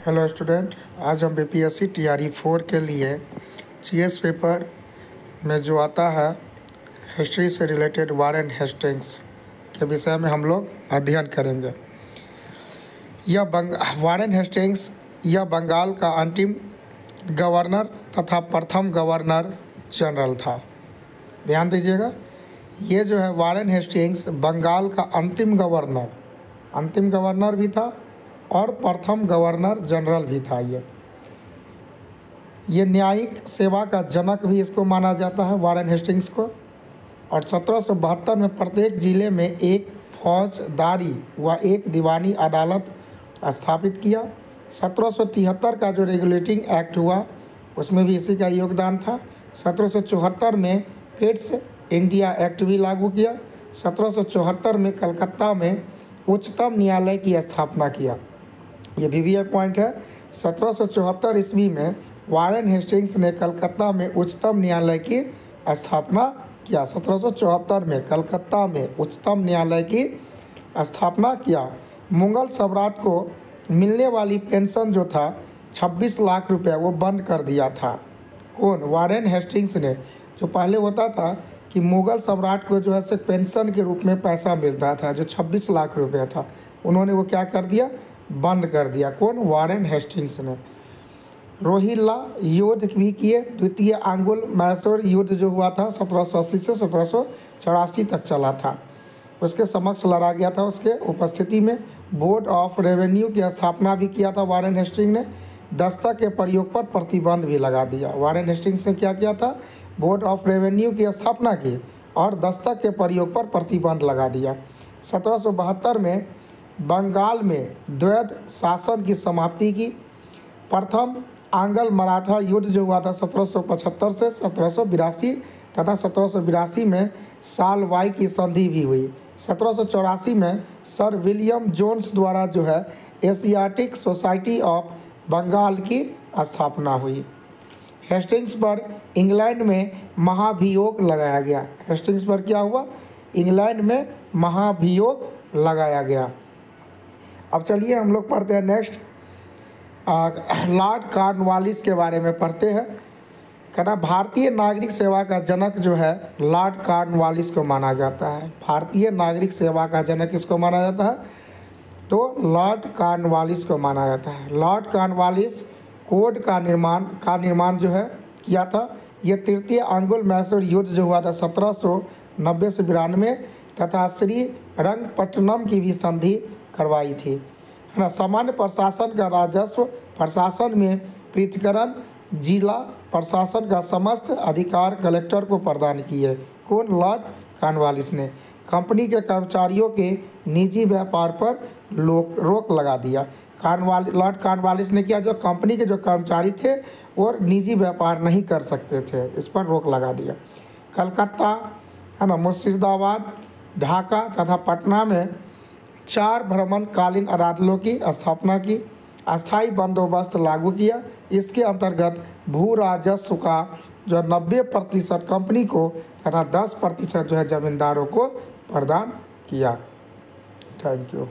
Hello student, आज हम BPSC TRE 4 के लिए जीएस पेपर में जो आता है हिस्ट्री से रिलेटेड वारेन हेस्टिंग्स के विषय में हम लोग अध्ययन करेंगे। वारेन हेस्टिंग्स यह बंगाल का अंतिम गवर्नर तथा प्रथम गवर्नर जनरल था। ध्यान दीजिएगा, ये जो है वारेन हेस्टिंग्स बंगाल का अंतिम गवर्नर भी था और प्रथम गवर्नर जनरल भी था। ये न्यायिक सेवा का जनक भी इसको माना जाता है, वारेन हेस्टिंग्स को। और 1772 में प्रत्येक ज़िले में एक फौजदारी व एक दीवानी अदालत स्थापित किया। 1773 का जो रेगुलेटिंग एक्ट हुआ उसमें भी इसी का योगदान था। 1774 में पिट्स इंडिया एक्ट भी लागू किया। 1774 में कलकत्ता में उच्चतम न्यायालय की स्थापना किया। ये भी एक पॉइंट है। 1774 ईस्वी में वारेन हेस्टिंग्स ने कलकत्ता में उच्चतम न्यायालय की स्थापना किया। 1774 में कलकत्ता में उच्चतम न्यायालय की स्थापना किया। मुगल सम्राट को मिलने वाली पेंशन जो था 26 लाख रुपए वो बंद कर दिया था। कौन? वारेन हेस्टिंग्स ने। जो पहले होता था कि मुगल सम्राट को जो है से पेंशन के रूप में पैसा मिलता था, जो 26 लाख रुपए था, उन्होंने वो क्या कर दिया? बंद कर दिया। कौन? वारेन हेस्टिंग्स ने। रोहिल्ला युद्ध भी किए। द्वितीय आंग्ल मैसूर युद्ध जो हुआ था 1780 से 1784 तक चला था, उसके समक्ष लड़ा गया था। उसके उपस्थिति में बोर्ड ऑफ रेवेन्यू की स्थापना भी किया था वारेन हेस्टिंग्स ने। दस्तक के प्रयोग पर प्रतिबंध भी लगा दिया। वारेन हेस्टिंग्स ने क्या किया था? बोर्ड ऑफ रेवेन्यू की स्थापना की और दस्तक के प्रयोग पर प्रतिबंध लगा दिया। 1772 में बंगाल में द्वैध शासन की समाप्ति की। प्रथम आंग्ल मराठा युद्ध जो हुआ था 1775 से 1782 तथा 1782 में सालवाई की संधि भी हुई। 1784 में सर विलियम जोन्स द्वारा जो है एशियाटिक सोसाइटी ऑफ बंगाल की स्थापना हुई। हेस्टिंग्स पर इंग्लैंड में महाभियोग लगाया गया। हेस्टिंग्स पर क्या हुआ? इंग्लैंड में महाभियोग लगाया गया। अब चलिए हम लोग पढ़ते हैं नेक्स्ट। लॉर्ड कॉर्नवालिस के बारे में पढ़ते हैं। कहना भारतीय नागरिक सेवा का जनक जो है लॉर्ड कॉर्नवालिस को माना जाता है। भारतीय नागरिक सेवा का जनक किसको माना जाता है? तो लॉर्ड कॉर्नवालिस को माना जाता है। लॉर्ड कॉर्नवालिस कोड का निर्माण जो है किया था। ये तृतीय आंग्ल मैसूर युद्ध जो हुआ था 1790 से 92 तथा श्री रंगपट्टनम की भी संधि करवाई थी, है ना। सामान्य प्रशासन का राजस्व प्रशासन में पृथक्करण, जिला प्रशासन का समस्त अधिकार कलेक्टर को प्रदान किए। कौन? लॉर्ड कॉर्नवालिस ने। कंपनी के कर्मचारियों के निजी व्यापार पर रोक लगा दिया। लॉर्ड कॉर्नवालिस ने किया, जो कंपनी के जो कर्मचारी थे वो निजी व्यापार नहीं कर सकते थे, इस पर रोक लगा दिया। कलकत्ता, है ना, मुर्शिदाबाद, ढाका तथा पटना में 4 भ्रमणकालीन अदालतों की स्थापना की। अस्थायी बंदोबस्त लागू किया। इसके अंतर्गत भू राजस्व का जो 90% कंपनी को तथा 10% जो है जमींदारों को प्रदान किया। Thank you.